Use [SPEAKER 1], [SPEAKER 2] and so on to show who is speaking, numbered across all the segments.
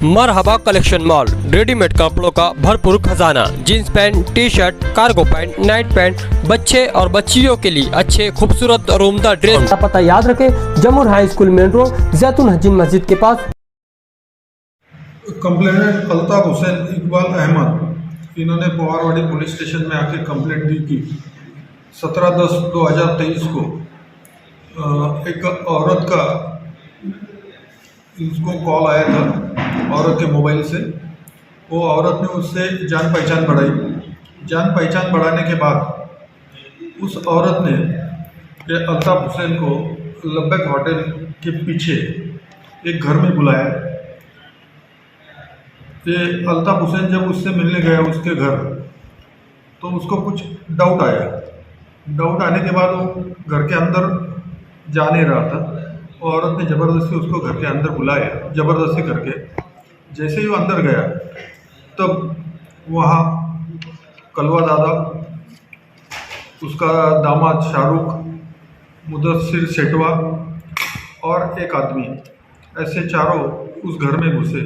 [SPEAKER 1] मरहबा collection mall, readymade कपड़ों का भरपूर खजाना। Jeans pant, T shirt, cargo pant, night pant, बच्चे और बच्चियों के लिए अच्छे खूबसूरत और उम्दा ड्रेस।
[SPEAKER 2] पता याद रखें, जमूर हाई स्कूल मेन रोड, जैतून हजीन मस्जिद के पास।
[SPEAKER 3] कंप्लेनेंट अल्ताफ हुसैन इकबाल अहमद, इन्होंने पोहारवाड़ी पुलिस स्टेशन में आके कंप्लेंट दी कि 17/10/2023 को एक औरत का उसको कॉल आया था औरत के मोबाइल से। वो औरत ने उससे जान पहचान बढ़ाई। जान पहचान बढ़ाने के बाद उस औरत ने अल्ताफ हुसैन को लब्बैक होटल के पीछे एक घर में बुलाया। ये अल्ताफ हुसैन जब उससे मिलने गया उसके घर, तो उसको कुछ डाउट आया। डाउट आने के बाद वो घर के अंदर जा नहीं रहा था। औरत ने ज़बरदस्ती उसको घर के अंदर बुलाया, ज़बरदस्ती करके। जैसे ही वो अंदर गया तब वहाँ कलवा दादा, उसका दामाद शाहरुख, मुदस्सिर सेठवा और एक आदमी, ऐसे चारों उस घर में घुसे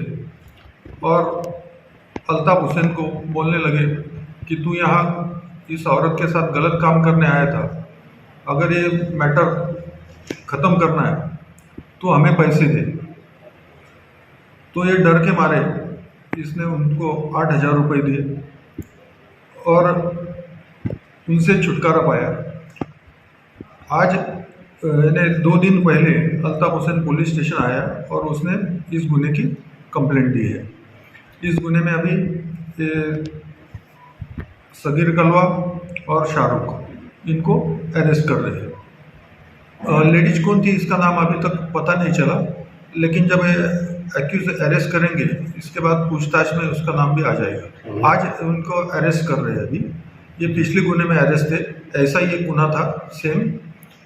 [SPEAKER 3] और अल्ताफ हुसैन को बोलने लगे कि तू यहाँ इस औरत के साथ गलत काम करने आया था। अगर ये मैटर ख़त्म करना है तो हमें पैसे दे। तो ये डर के मारे इसने उनको 8,000 रुपये दिए और उनसे छुटकारा पाया। आज यानी 2 दिन पहले अल्ताफ हुसैन पुलिस स्टेशन आया और उसने इस गुने की कंप्लेंट दी है। इस गुने में अभी सगीर कलवा और शाहरुख, इनको अरेस्ट कर रहे हैं। लेडीज कौन थी इसका नाम अभी तक पता नहीं चला, लेकिन जब एक्यूज अरेस्ट करेंगे इसके बाद पूछताछ में उसका नाम भी आ जाएगा। आज उनको अरेस्ट कर रहे हैं। अभी ये पिछले गुने में अरेस्ट थे, ऐसा ही एक गुना था सेम,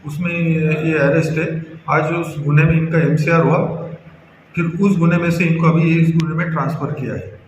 [SPEAKER 3] उसमें ये अरेस्ट है। आज उस गुने में इनका MCR हुआ, फिर उस गुने में से इनको अभी इस गुने में ट्रांसफ़र किया है।